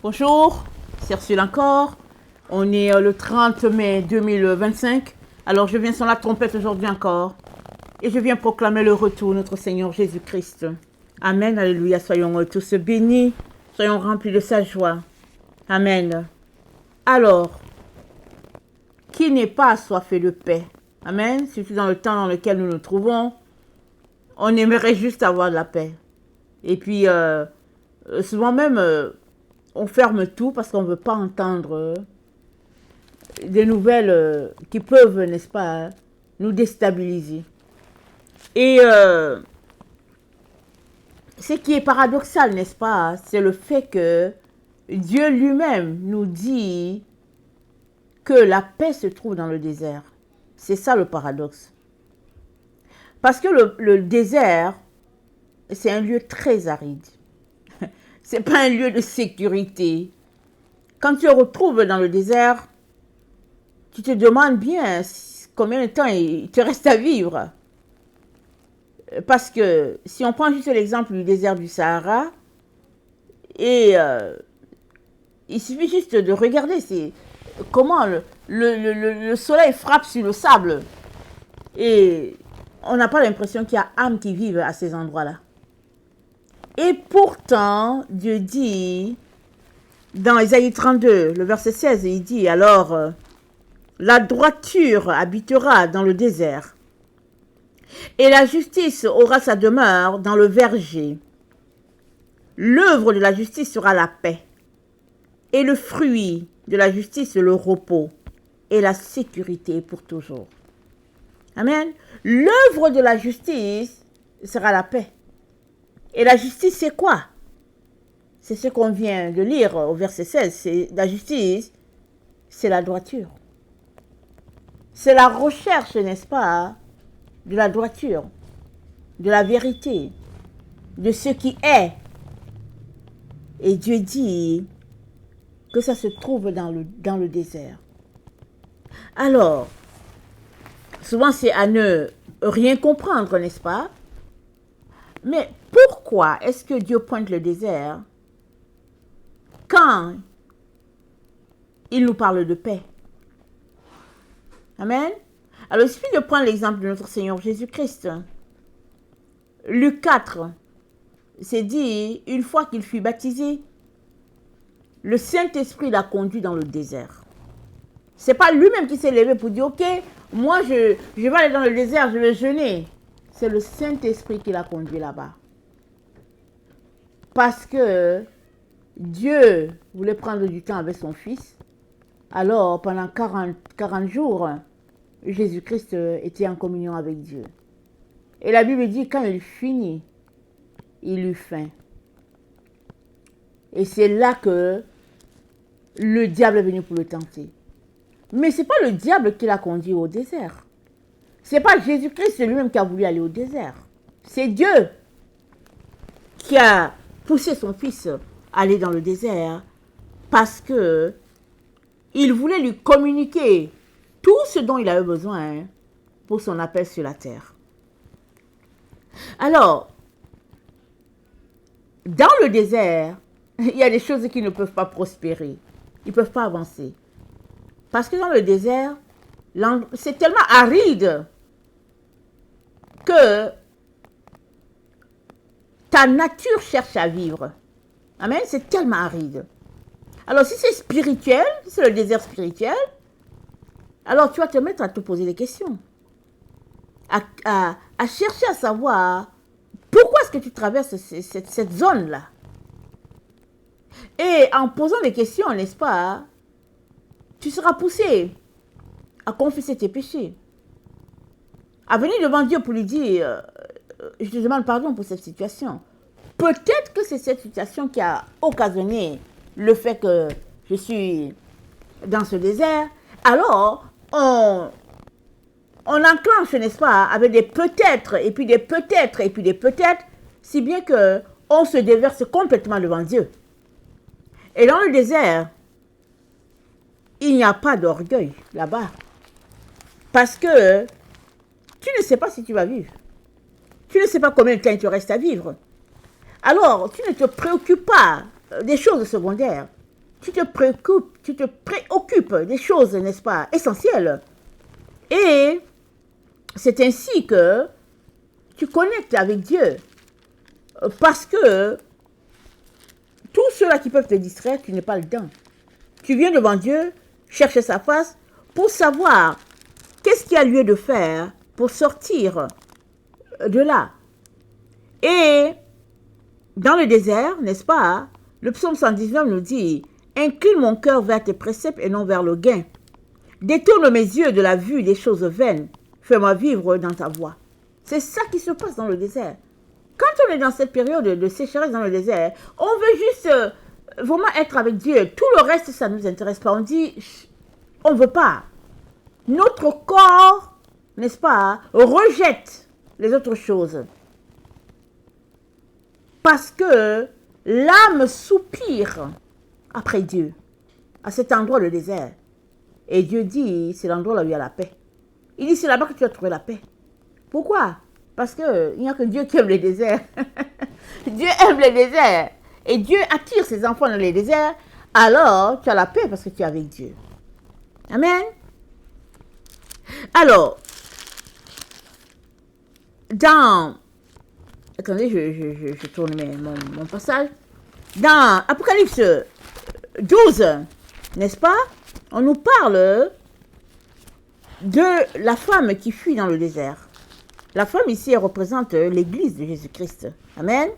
Bonjour, c'est Ursule encore. On est le 30 mai 2025. Alors je viens sur la trompette aujourd'hui encore. Et je viens proclamer le retour de notre Seigneur Jésus-Christ. Amen, alléluia, soyons tous bénis, soyons remplis de sa joie. Amen. Alors, qui n'est pas assoiffé de paix? Amen, surtout dans le temps dans lequel nous nous trouvons, on aimerait juste avoir de la paix. Et puis, souvent même, on ferme tout parce qu'on ne veut pas entendre des nouvelles qui peuvent, n'est-ce pas, nous déstabiliser. Et ce qui est paradoxal, n'est-ce pas, c'est le fait que Dieu lui-même nous dit que la paix se trouve dans le désert. C'est ça le paradoxe. Parce que le désert, c'est un lieu très aride. C'est pas un lieu de sécurité. Quand tu te retrouves dans le désert, tu te demandes bien combien de temps il te reste à vivre. Parce que si on prend juste l'exemple du désert du Sahara, et il suffit juste de regarder comment le soleil frappe sur le sable. Et on n'a pas l'impression qu'il y a âmes qui vivent à ces endroits-là. Et pourtant, Dieu dit, dans Ésaïe 32, le verset 16, il dit, alors, la droiture habitera dans le désert, et la justice aura sa demeure dans le verger. L'œuvre de la justice sera la paix, et le fruit de la justice le repos, et la sécurité pour toujours. Amen. L'œuvre de la justice sera la paix. Et la justice, c'est quoi? C'est ce qu'on vient de lire au verset 16. La justice, c'est la droiture. C'est la recherche, n'est-ce pas, de la droiture, de la vérité, de ce qui est. Et Dieu dit que ça se trouve dans le désert. Alors, souvent c'est à ne rien comprendre, n'est-ce pas? Mais pourquoi est-ce que Dieu pointe le désert quand il nous parle de paix? Amen. Alors, il suffit de prendre l'exemple de notre Seigneur Jésus-Christ. Luc 4, c'est dit, une fois qu'il fut baptisé, le Saint-Esprit l'a conduit dans le désert. C'est pas lui-même qui s'est levé pour dire, ok, moi je vais aller dans le désert, je vais jeûner. C'est le Saint-Esprit qui l'a conduit là-bas. Parce que Dieu voulait prendre du temps avec son Fils. Alors, pendant 40 jours, Jésus-Christ était en communion avec Dieu. Et la Bible dit, quand il finit, il eut faim. Et c'est là que le diable est venu pour le tenter. Mais ce n'est pas le diable qui l'a conduit au désert. Ce n'est pas Jésus-Christ lui-même qui a voulu aller au désert. C'est Dieu qui a poussé son Fils à aller dans le désert parce que il voulait lui communiquer tout ce dont il avait besoin pour son appel sur la terre. Alors, dans le désert, il y a des choses qui ne peuvent pas prospérer. Ils ne peuvent pas avancer. Parce que dans le désert, c'est tellement aride que ta nature cherche à vivre. Amen, c'est tellement aride. Alors si c'est spirituel, si c'est le désert spirituel, alors tu vas te mettre à te poser des questions. À chercher à savoir pourquoi est-ce que tu traverses cette zone-là. Et en posant des questions, n'est-ce pas, tu seras poussé à confesser tes péchés. À venir devant Dieu pour lui dire, je te demande pardon pour cette situation. Peut-être que c'est cette situation qui a occasionné le fait que je suis dans ce désert. Alors, on enclenche, n'est-ce pas, avec des peut-être, et puis des peut-être, et puis des peut-être, si bien qu'on se déverse complètement devant Dieu. Et dans le désert, il n'y a pas d'orgueil là-bas. Parce que tu ne sais pas si tu vas vivre. Tu ne sais pas combien de temps il te reste à vivre. Alors, tu ne te préoccupes pas des choses secondaires. tu te préoccupes des choses, n'est-ce pas, essentielles. Et c'est ainsi que tu connectes avec Dieu. Parce que tout ceux-là qui peuvent te distraire, tu n'es pas dedans. Tu viens devant Dieu, chercher sa face pour savoir qu'est-ce qu'il y a lieu de faire pour sortir de là. Et dans le désert, n'est-ce pas, le psaume 119 nous dit « Incline mon cœur vers tes préceptes et non vers le gain. Détourne mes yeux de la vue des choses vaines. Fais-moi vivre dans ta voie. » C'est ça qui se passe dans le désert. Quand on est dans cette période de sécheresse dans le désert, on veut juste vraiment être avec Dieu. Tout le reste, ça ne nous intéresse pas. On dit, on ne veut pas. Notre corps, n'est-ce pas, rejette les autres choses. Parce que l'âme soupire après Dieu, à cet endroit, le désert. Et Dieu dit, c'est l'endroit là où il y a la paix. Il dit, c'est là-bas que tu vas trouver la paix. Pourquoi? Parce qu'il n'y a que Dieu qui aime les déserts. Dieu aime les déserts. Et Dieu attire ses enfants dans les déserts. Alors, tu as la paix parce que tu es avec Dieu. Amen. Alors, dans... Attendez, je tourne mon passage. Dans Apocalypse 12, n'est-ce pas? On nous parle de la femme qui fuit dans le désert. La femme ici, elle représente l'église de Jésus-Christ. Amen.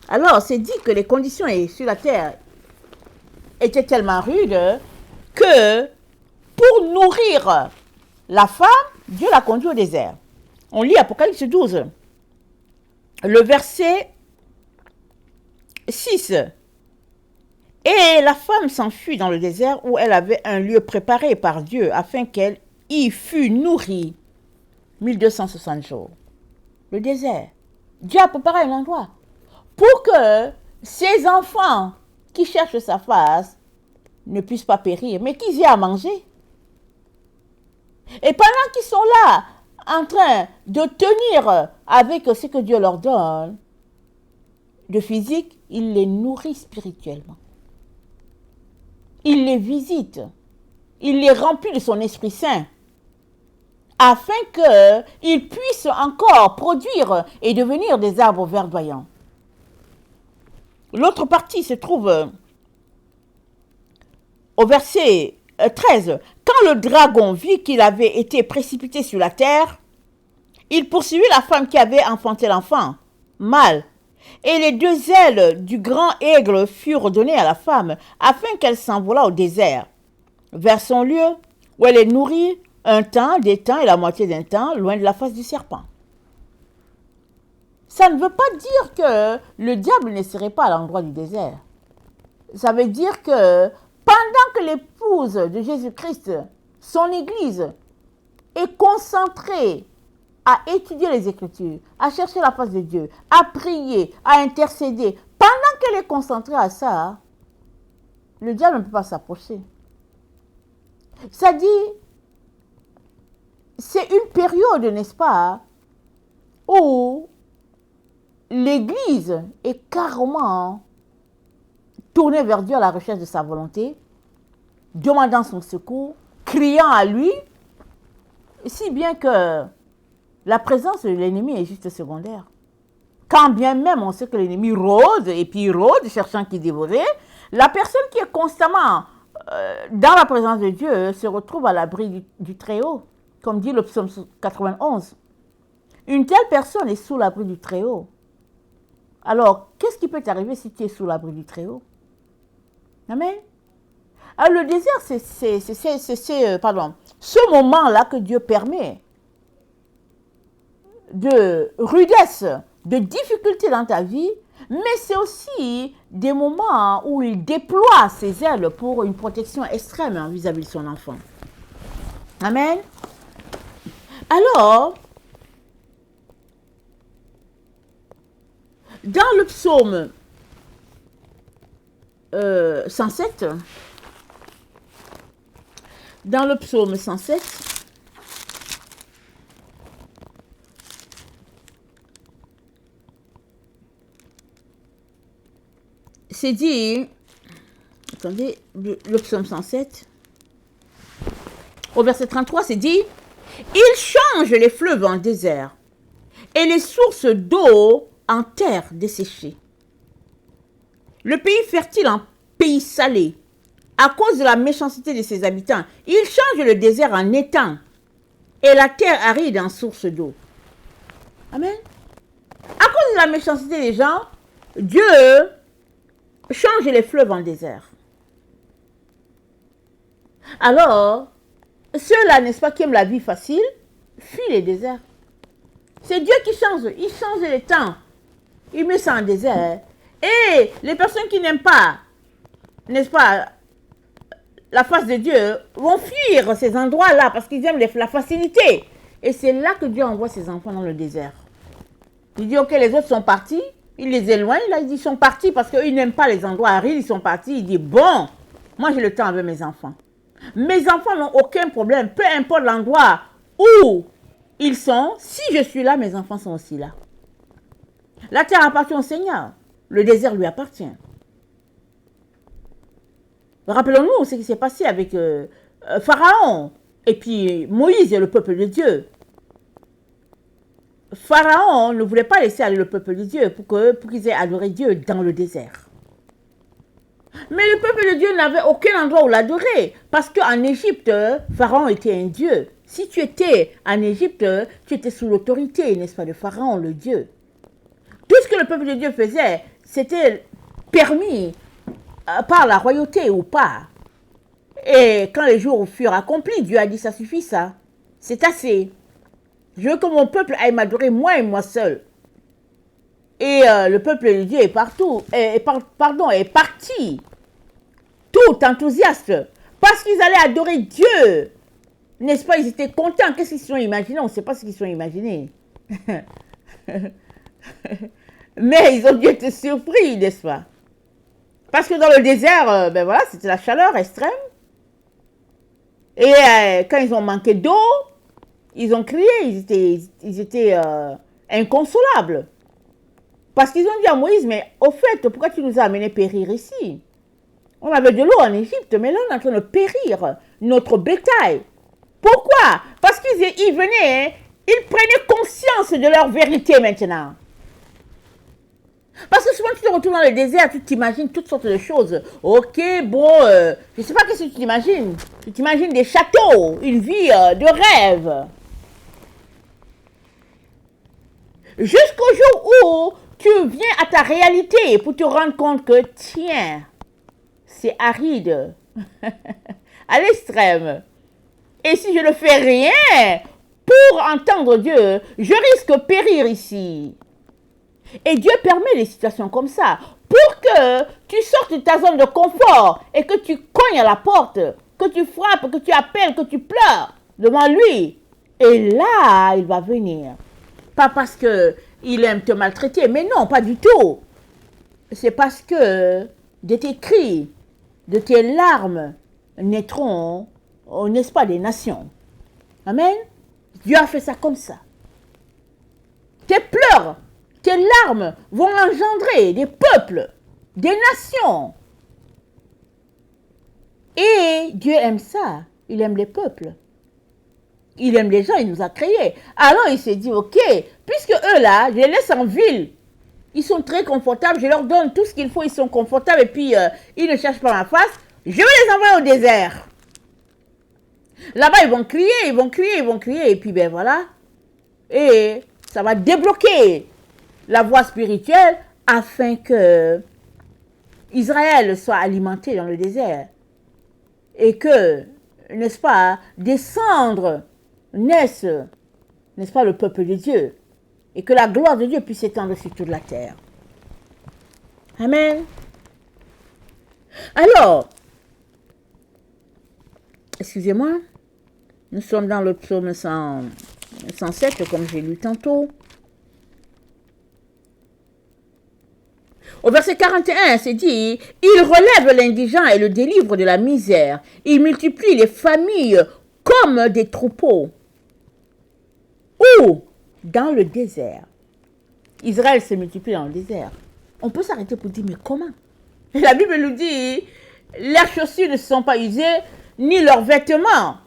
Alors, c'est dit que les conditions sur la terre étaient tellement rudes que pour nourrir la femme, Dieu l'a conduite au désert. On lit Apocalypse 12, le verset 6. Et la femme s'enfuit dans le désert où elle avait un lieu préparé par Dieu afin qu'elle y fût nourrie 1260 jours. Le désert. Dieu a préparé un endroit pour que ses enfants qui cherchent sa face ne puissent pas périr, mais qu'ils aient à manger. Et pendant qu'ils sont là, en train de tenir avec ce que Dieu leur donne de physique, il les nourrit spirituellement. Il les visite. Il les remplit de son Esprit Saint, afin qu'ils puissent encore produire et devenir des arbres verdoyants. L'autre partie se trouve au verset 13. Quand le dragon vit qu'il avait été précipité sur la terre, il poursuivit la femme qui avait enfanté l'enfant, mâle, et les deux ailes du grand aigle furent données à la femme, afin qu'elle s'envolât au désert, vers son lieu où elle est nourrie un temps, des temps et la moitié d'un temps, loin de la face du serpent. Ça ne veut pas dire que le diable ne serait pas à l'endroit du désert. Ça veut dire que pendant que l'épouse de Jésus-Christ, son Église, est concentrée à étudier les Écritures, à chercher la face de Dieu, à prier, à intercéder, pendant qu'elle est concentrée à ça, le diable ne peut pas s'approcher. Ça dit, c'est une période, n'est-ce pas, où l'Église est carrément tournée vers Dieu à la recherche de sa volonté, demandant son secours, criant à lui, si bien que la présence de l'ennemi est juste secondaire. Quand bien même on sait que l'ennemi rôde, et puis il rôde, cherchant qui dévorer, la personne qui est constamment dans la présence de Dieu se retrouve à l'abri du Très-Haut, comme dit le psaume 91. Une telle personne est sous l'abri du Très-Haut. Alors, qu'est-ce qui peut t'arriver si tu es sous l'abri du Très-Haut? Amen. Alors, le désert, c'est ce moment-là que Dieu permet de rudesse, de difficulté dans ta vie, mais c'est aussi des moments où il déploie ses ailes pour une protection extrême vis-à-vis de son enfant. Amen. Alors, dans le psaume 107, c'est dit, attendez, le psaume 107. Au verset 33, c'est dit, « Il change les fleuves en désert et les sources d'eau en terre desséchée. Le pays fertile en pays salé, à cause de la méchanceté de ses habitants. Il change le désert en étang et la terre aride en source d'eau. » Amen. À cause de la méchanceté des gens, Dieu change les fleuves en désert. Alors, ceux-là, n'est-ce pas, qui aiment la vie facile, fuient les déserts. C'est Dieu qui change. Il change les temps. Il met ça en désert. Et les personnes qui n'aiment pas, n'est-ce pas, la face de Dieu, vont fuir ces endroits-là parce qu'ils aiment la facilité. Et c'est là que Dieu envoie ses enfants dans le désert. Il dit, ok, les autres sont partis. Il les éloigne. Là, il dit, ils sont partis parce qu'ils n'aiment pas les endroits arides. Ils sont partis. Il dit, bon, moi, j'ai le temps avec mes enfants. Mes enfants n'ont aucun problème. Peu importe l'endroit où ils sont, si je suis là, mes enfants sont aussi là. La terre appartient au Seigneur. Le désert lui appartient. Rappelons-nous ce qui s'est passé avec Pharaon et puis Moïse et le peuple de Dieu. Pharaon ne voulait pas laisser aller le peuple de Dieu pour qu'ils aient adoré Dieu dans le désert. Mais le peuple de Dieu n'avait aucun endroit où l'adorer. Parce qu'en Égypte, Pharaon était un dieu. Si tu étais en Égypte, tu étais sous l'autorité, n'est-ce pas, de Pharaon, le dieu. Tout ce que le peuple de Dieu faisait, c'était permis par la royauté ou pas. Et quand les jours furent accomplis, Dieu a dit, ça suffit ça. C'est assez. Je veux que mon peuple aille m'adorer moi et moi seul. Et le peuple de Dieu est partout, est parti, tout enthousiaste, parce qu'ils allaient adorer Dieu. N'est-ce pas, ils étaient contents. Qu'est-ce qu'ils se sont imaginés? On ne sait pas ce qu'ils se sont imaginés. Mais ils ont dû être surpris, n'est-ce pas? Parce que dans le désert, ben voilà, c'était la chaleur extrême. Et quand ils ont manqué d'eau, ils ont crié, ils étaient inconsolables. Parce qu'ils ont dit à Moïse, mais au fait, pourquoi tu nous as amenés périr ici? On avait de l'eau en Égypte, mais là on est en train de périr notre bétail. Pourquoi? Parce qu'ils venaient, ils prenaient conscience de leur vérité maintenant. Parce que souvent tu te retrouves dans le désert, tu t'imagines toutes sortes de choses. Ok, bon, je ne sais pas qu'est-ce que tu t'imagines. Tu t'imagines des châteaux, une vie de rêve. Jusqu'au jour où tu viens à ta réalité pour te rendre compte que, tiens, c'est aride, à l'extrême. Et si je ne fais rien pour entendre Dieu, je risque de périr ici. Et Dieu permet des situations comme ça pour que tu sortes de ta zone de confort et que tu cognes à la porte, que tu frappes, que tu appelles, que tu pleures devant lui. Et là, il va venir. Pas parce qu'il aime te maltraiter, mais non, pas du tout. C'est parce que de tes cris, de tes larmes, naîtront, n'est-ce pas, des nations. Amen. Dieu a fait ça comme ça. Tes pleurs, tes larmes vont engendrer des peuples, des nations. Et Dieu aime ça. Il aime les peuples. Il aime les gens, il nous a créés. Alors il s'est dit, ok, puisque eux là, je les laisse en ville. Ils sont très confortables, je leur donne tout ce qu'il faut, ils sont confortables et puis ils ne cherchent pas ma face. Je vais les envoyer au désert. Là-bas, ils vont crier, ils vont crier, ils vont crier. Et puis ben voilà. Et ça va débloquer la voie spirituelle afin que Israël soit alimenté dans le désert. Et que, n'est-ce pas, descendre naisse, n'est-ce pas, le peuple de Dieu. Et que la gloire de Dieu puisse s'étendre sur toute la terre. Amen. Alors, excusez-moi, nous sommes dans le psaume 107, comme j'ai lu tantôt. Au verset 41, c'est dit, « Il relève l'indigent et le délivre de la misère. Il multiplie les familles comme des troupeaux. » Où? Dans le désert. Israël se multiplie dans le désert. On peut s'arrêter pour dire, mais comment? La Bible nous dit, leurs chaussures ne se sont pas usées, ni leurs vêtements.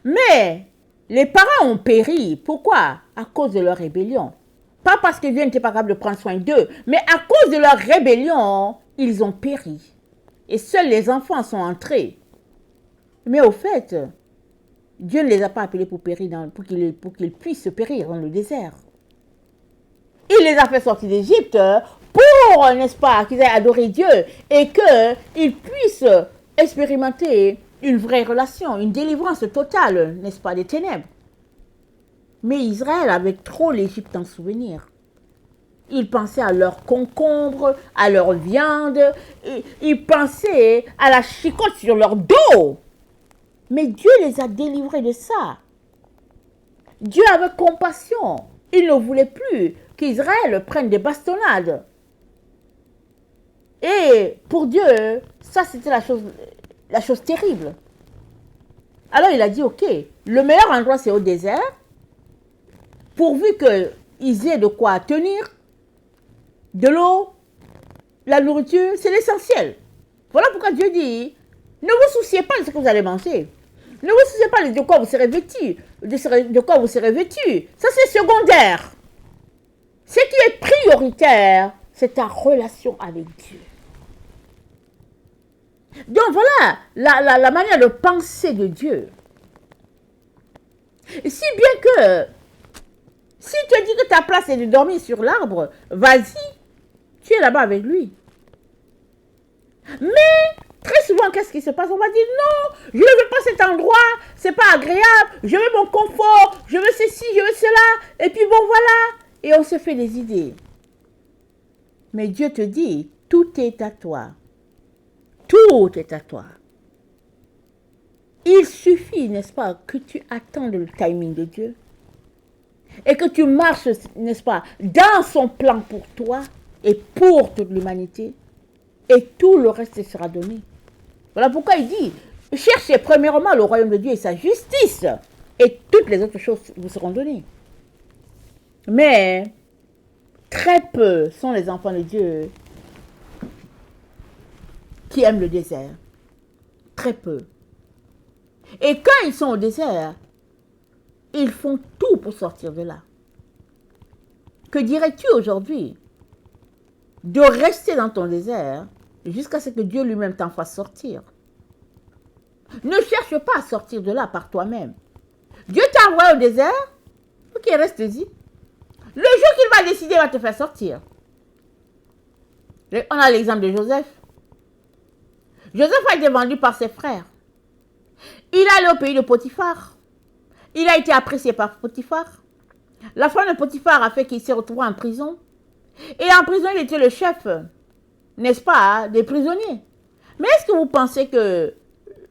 Mais les parents ont péri. Pourquoi? À cause de leur rébellion. Pas parce que Dieu n'était pas capable de prendre soin d'eux, mais à cause de leur rébellion, ils ont péri. Et seuls les enfants sont entrés. Mais au fait, Dieu ne les a pas appelés pour périr, pour qu'ils puissent périr dans le désert. Il les a fait sortir d'Égypte pour, n'est-ce pas, qu'ils aient adoré Dieu et qu'ils puissent expérimenter une vraie relation, une délivrance totale, n'est-ce pas, des ténèbres. Mais Israël avait trop l'Égypte en souvenir. Ils pensaient à leurs concombres, à leur viande, ils pensaient à la chicotte sur leur dos. Mais Dieu les a délivrés de ça. Dieu avait compassion. Il ne voulait plus qu'Israël prenne des bastonnades. Et pour Dieu, ça c'était la chose terrible. Alors il a dit, ok, le meilleur endroit c'est au désert, pourvu qu'ils aient de quoi tenir, de l'eau, la nourriture, c'est l'essentiel. Voilà pourquoi Dieu dit, ne vous souciez pas de ce que vous allez manger. Ne vous souciez pas de quoi vous serez vêtu, de quoi vous serez vêtu. Ça c'est secondaire. Ce qui est prioritaire, c'est ta relation avec Dieu. Donc voilà la manière de penser de Dieu. Si bien que, si tu dis que ta place est de dormir sur l'arbre, vas-y, tu es là-bas avec lui. Mais, très souvent, qu'est-ce qui se passe? On va dire, non, je ne veux pas cet endroit, c'est pas agréable, je veux mon confort, je veux ceci, je veux cela, et puis bon, voilà. Et on se fait des idées. Mais Dieu te dit, tout est à toi. Tout est à toi. Il suffit, n'est-ce pas, que tu attendes le timing de Dieu et que tu marches, n'est-ce pas, dans son plan pour toi et pour toute l'humanité, et tout le reste sera donné. Voilà pourquoi il dit, cherchez premièrement le royaume de Dieu et sa justice, et toutes les autres choses vous seront données. Mais très peu sont les enfants de Dieu qui aiment le désert. Très peu. Et quand ils sont au désert, ils font tout pour sortir de là. Que dirais-tu aujourd'hui de rester dans ton désert jusqu'à ce que Dieu lui-même t'en fasse sortir? Ne cherche pas à sortir de là par toi-même. Dieu t'a envoyé au désert, ok, reste-y. Le jour qu'il va décider, il va te faire sortir. On a l'exemple de Joseph. Joseph a été vendu par ses frères. Il est allé au pays de Potiphar. Il a été apprécié par Potiphar. La femme de Potiphar a fait qu'il s'est retrouvé en prison. Et en prison, il était le chef, n'est-ce pas, des prisonniers. Mais est-ce que vous pensez que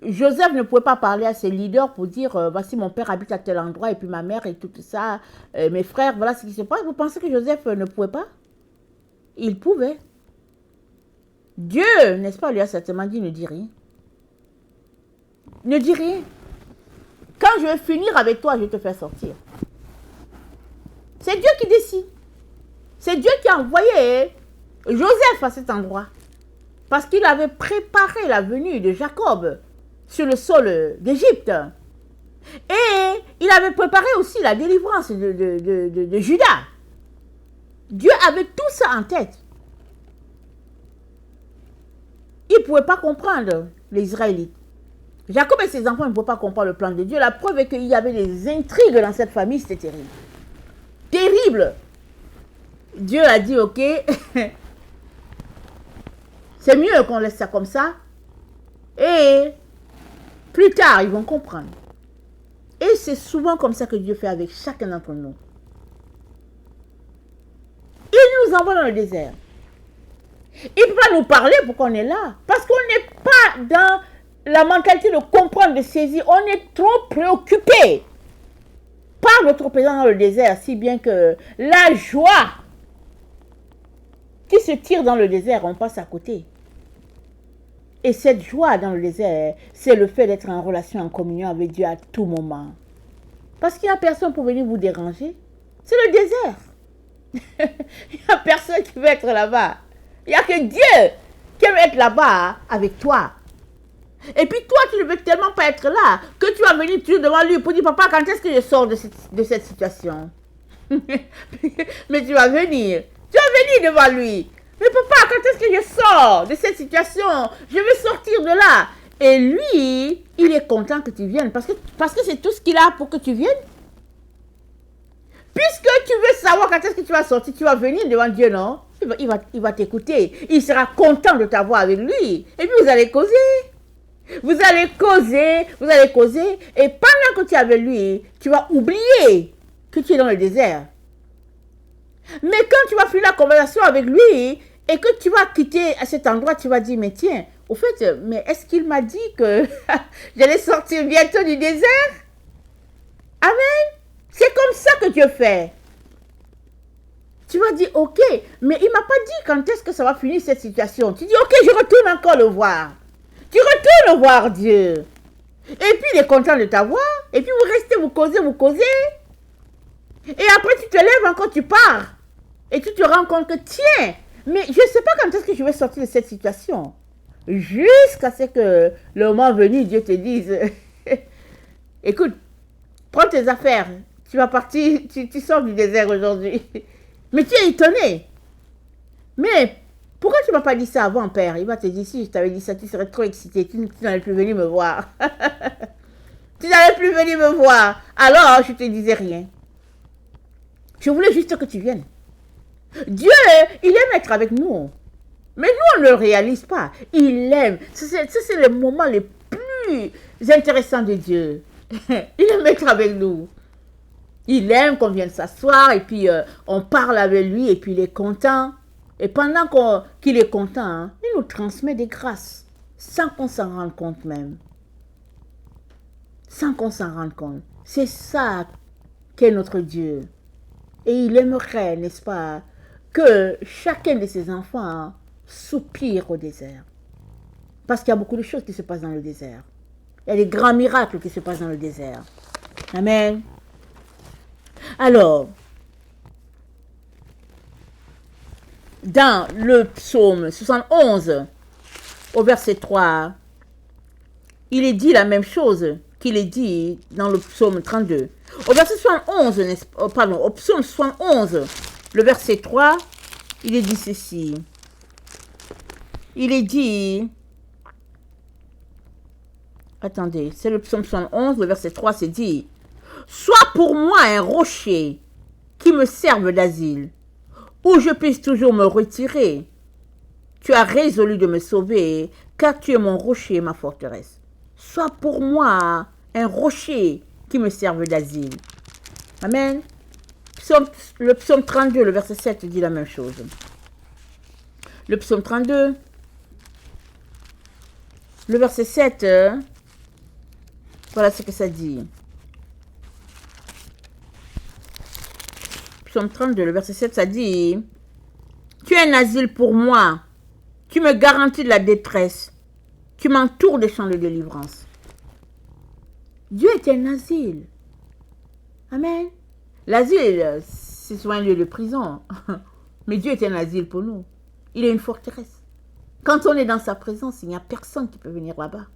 Joseph ne pouvait pas parler à ses leaders pour dire, voici mon père habite à tel endroit, et puis ma mère et tout ça, mes frères, voilà ce qui se passe. Vous pensez que Joseph ne pouvait pas? Il pouvait. Dieu, n'est-ce pas, lui a certainement dit, ne dis rien. Ne dis rien. Quand je vais finir avec toi, je vais te faire sortir. C'est Dieu qui décide. C'est Dieu qui a envoyé Joseph à cet endroit. Parce qu'il avait préparé la venue de Jacob sur le sol d'Égypte. Et il avait préparé aussi la délivrance de Judas. Dieu avait tout ça en tête. Il ne pouvait pas comprendre les Israélites. Jacob et ses enfants ne pouvaient pas comprendre le plan de Dieu. La preuve est qu'il y avait des intrigues dans cette famille, c'était terrible. Terrible. Dieu a dit, ok, c'est mieux qu'on laisse ça comme ça. Et plus tard, ils vont comprendre. Et c'est souvent comme ça que Dieu fait avec chacun d'entre nous. Il nous envoie dans le désert. Il ne peut pas nous parler pourquoi on est là. Parce qu'on n'est pas dans la mentalité de comprendre, de saisir. On est trop préoccupé par notre présence dans le désert, si bien que la joie qui se tire dans le désert, on passe à côté. Et cette joie dans le désert, c'est le fait d'être en relation, en communion avec Dieu à tout moment. Parce qu'il n'y a personne pour venir vous déranger. C'est le désert. Il n'y a personne qui veut être là-bas. Il n'y a que Dieu qui aime être là-bas avec toi. Et puis toi, tu ne veux tellement pas être là que tu vas venir toujours devant lui pour dire, papa, quand est-ce que je sors de cette situation? Mais tu vas venir devant lui. Mais papa, quand est-ce que je sors de cette situation? Je veux sortir de là. Et lui, il est content que tu viennes parce que c'est tout ce qu'il a pour que tu viennes. Puisque tu veux savoir quand est-ce que tu vas sortir, tu vas venir devant Dieu, non? Il va t'écouter. Il sera content de t'avoir avec lui. Et puis vous allez causer. Vous allez causer. Et pendant que tu es avec lui, tu vas oublier que tu es dans le désert. Mais quand tu vas finir la conversation avec lui et que tu vas quitter à cet endroit, tu vas dire, mais tiens, au fait, mais est-ce qu'il m'a dit que j'allais sortir bientôt du désert? Amen. C'est comme ça que Dieu fait. Tu vas dire, ok, mais il ne m'a pas dit quand est-ce que ça va finir cette situation. Tu dis, ok, je retourne encore le voir. Tu retournes voir Dieu. Et puis il est content de t'avoir. Et puis vous restez, vous causez. Et après tu te lèves encore, tu pars. Et tu te rends compte que tiens, mais je ne sais pas quand est-ce que je vais sortir de cette situation. Jusqu'à ce que le moment venu, Dieu te dise, écoute, prends tes affaires. Tu vas partir, tu sors du désert aujourd'hui. Mais tu es étonné. Mais pourquoi tu ne m'as pas dit ça avant, père? Il va te dire, si je t'avais dit ça, tu serais trop excité. Tu n'allais plus venir me voir. Tu n'allais plus venir me voir. Alors, je ne te disais rien. Je voulais juste que tu viennes. Dieu, il aime être avec nous. Mais nous, on ne le réalise pas. Il aime. Ça, c'est le moment le plus intéressant de Dieu. Il aime être avec nous. Il aime qu'on vienne s'asseoir et puis on parle avec lui et puis il est content. Et pendant qu'il est content, hein, il nous transmet des grâces sans qu'on s'en rende compte même. Sans qu'on s'en rende compte. C'est ça qu'est notre Dieu. Et il aimerait, n'est-ce pas, que chacun de ses enfants soupire au désert. Parce qu'il y a beaucoup de choses qui se passent dans le désert. Il y a des grands miracles qui se passent dans le désert. Amen. Alors, dans le psaume 71, au verset 3, il est dit la même chose qu'il est dit dans le psaume 32. Au verset 71, au psaume 71, le verset 3, il est dit ceci. Il est dit, attendez, c'est le psaume 71, le verset 3, c'est dit, « Sois pour moi un rocher qui me serve d'asile, où je puisse toujours me retirer. Tu as résolu de me sauver, car tu es mon rocher et ma forteresse. Sois pour moi un rocher qui me serve d'asile. » Amen. Le psaume 32, le verset 7 dit la même chose. Le psaume 32, le verset 7, voilà ce que ça dit. Psaume 32, le verset 7, ça dit, « Tu es un asile pour moi, tu me garantis de la détresse, tu m'entoures des champs de délivrance. » Dieu est un asile. Amen. L'asile, c'est souvent un lieu de prison. Mais Dieu est un asile pour nous. Il est une forteresse. Quand on est dans sa présence, il n'y a personne qui peut venir là-bas.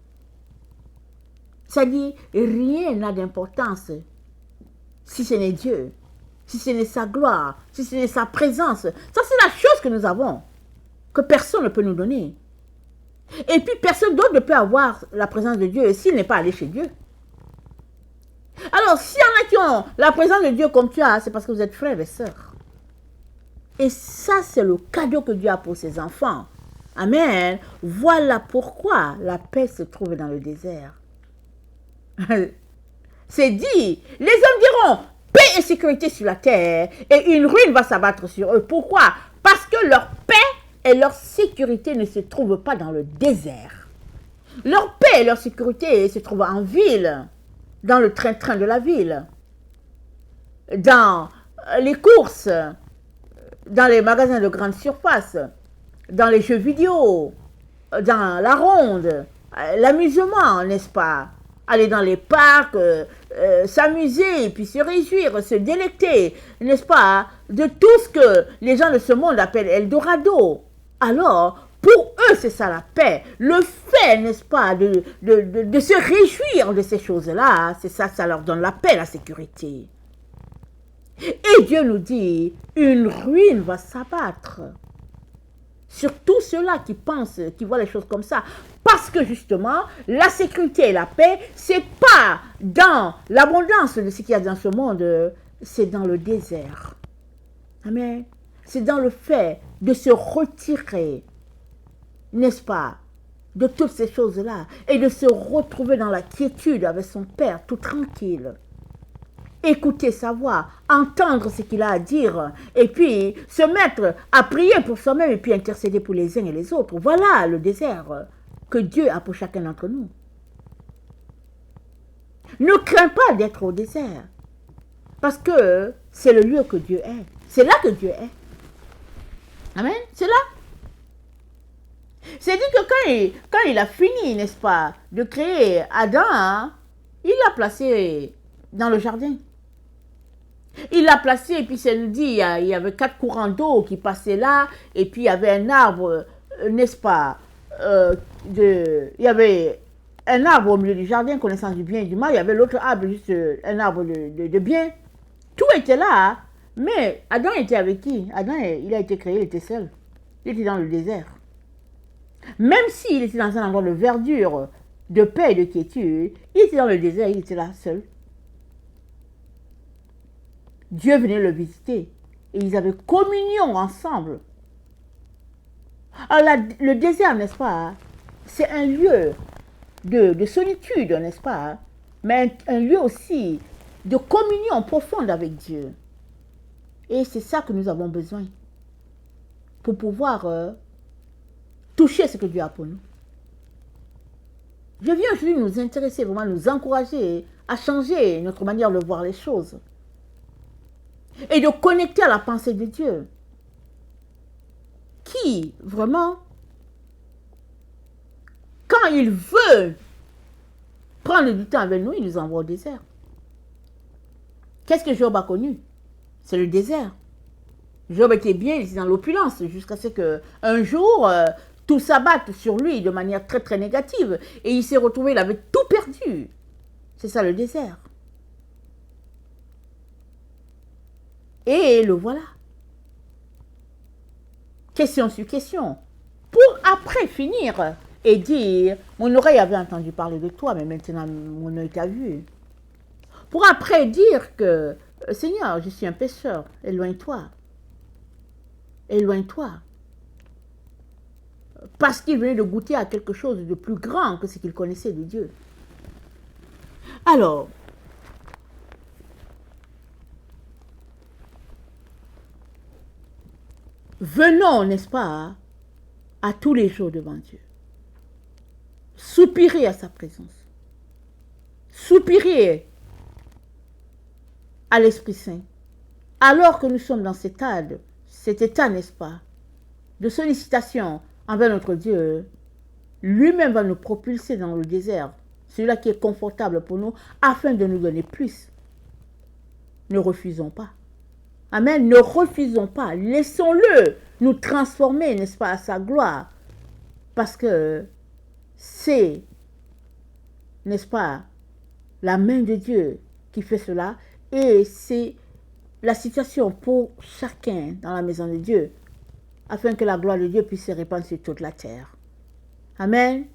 Ça dit, rien n'a d'importance si ce n'est Dieu, si ce n'est sa gloire, si ce n'est sa présence. Ça, c'est la chose que nous avons, que personne ne peut nous donner. Et puis, personne d'autre ne peut avoir la présence de Dieu s'il n'est pas allé chez Dieu. Alors, s'il y en a qui ont la présence de Dieu comme tu as, c'est parce que vous êtes frères et sœurs. Et ça, c'est le cadeau que Dieu a pour ses enfants. Amen. Voilà pourquoi la paix se trouve dans le désert. C'est dit, les hommes diront, paix et sécurité sur la terre, et une ruine va s'abattre sur eux. Pourquoi? Parce que leur paix et leur sécurité ne se trouvent pas dans le désert. Leur paix et leur sécurité se trouvent en ville, dans le train-train de la ville, dans les courses, dans les magasins de grande surface, dans les jeux vidéo, dans la ronde, l'amusement, n'est-ce pas? Aller dans les parcs, s'amuser, puis se réjouir, se délecter, n'est-ce pas? De tout ce que les gens de ce monde appellent Eldorado. Alors, pour eux, c'est ça la paix. Le fait, n'est-ce pas, de se réjouir de ces choses-là, c'est ça, ça leur donne la paix, la sécurité. Et Dieu nous dit, une ruine va s'abattre sur tous ceux-là qui pensent, qui voient les choses comme ça. Parce que justement, la sécurité et la paix, c'est pas dans l'abondance de ce qu'il y a dans ce monde, c'est dans le désert. Amen. C'est dans le fait de se retirer, n'est-ce pas, de toutes ces choses-là et de se retrouver dans la quiétude avec son Père, tout tranquille. Écouter sa voix, entendre ce qu'il a à dire, et puis se mettre à prier pour soi-même et puis intercéder pour les uns et les autres. Voilà le désert que Dieu a pour chacun d'entre nous. Ne crains pas d'être au désert, parce que c'est le lieu que Dieu est. C'est là que Dieu est. Amen, c'est là. C'est dit que quand il a fini, n'est-ce pas, de créer Adam, il l'a placé dans le jardin. Il l'a placé, et puis ça nous dit, il y avait 4 courants d'eau qui passaient là, et puis il y avait un arbre, n'est-ce pas, il y avait un arbre au milieu du jardin, connaissance du bien et du mal, il y avait l'autre arbre, juste un arbre de bien. Tout était là, mais Adam était avec qui? Adam, il a été créé, il était seul. Il était dans le désert. Même s'il était dans un endroit de verdure, de paix et de quiétude, il était dans le désert, il était là seul. Dieu venait le visiter et ils avaient communion ensemble. Alors le désert, n'est-ce pas, c'est un lieu de solitude, n'est-ce pas, mais un lieu aussi de communion profonde avec Dieu. Et c'est ça que nous avons besoin pour pouvoir toucher ce que Dieu a pour nous. Je viens aujourd'hui nous intéresser, vraiment nous encourager à changer notre manière de voir les choses. Et de connecter à la pensée de Dieu. Qui, vraiment, quand il veut prendre du temps avec nous, il nous envoie au désert. Qu'est-ce que Job a connu? C'est le désert. Job était bien, il était dans l'opulence, jusqu'à ce qu'un jour, tout s'abatte sur lui de manière très très négative. Et il s'est retrouvé, il avait tout perdu. C'est ça le désert. Et le voilà. Question sur question. Pour après finir et dire, mon oreille avait entendu parler de toi, mais maintenant mon œil t'a vu. Pour après dire que, Seigneur, je suis un pécheur, éloigne-toi. Éloigne-toi. Parce qu'il venait de goûter à quelque chose de plus grand que ce qu'il connaissait de Dieu. Alors, venons, n'est-ce pas, à tous les jours devant Dieu. Soupirer à sa présence. Soupirer à l'Esprit Saint. Alors que nous sommes dans cet état, n'est-ce pas, de sollicitation envers notre Dieu, lui-même va nous propulser dans le désert, celui-là qui est confortable pour nous, afin de nous donner plus. Ne refusons pas. Amen. Ne refusons pas. Laissons-le nous transformer, n'est-ce pas, à sa gloire. Parce que c'est, n'est-ce pas, la main de Dieu qui fait cela. Et c'est la situation pour chacun dans la maison de Dieu. Afin que la gloire de Dieu puisse se répandre sur toute la terre. Amen.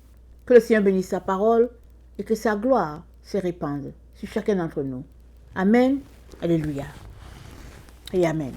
Que le Seigneur bénisse sa parole et que sa gloire se répande sur chacun d'entre nous. Amen. Alléluia. Et Amen.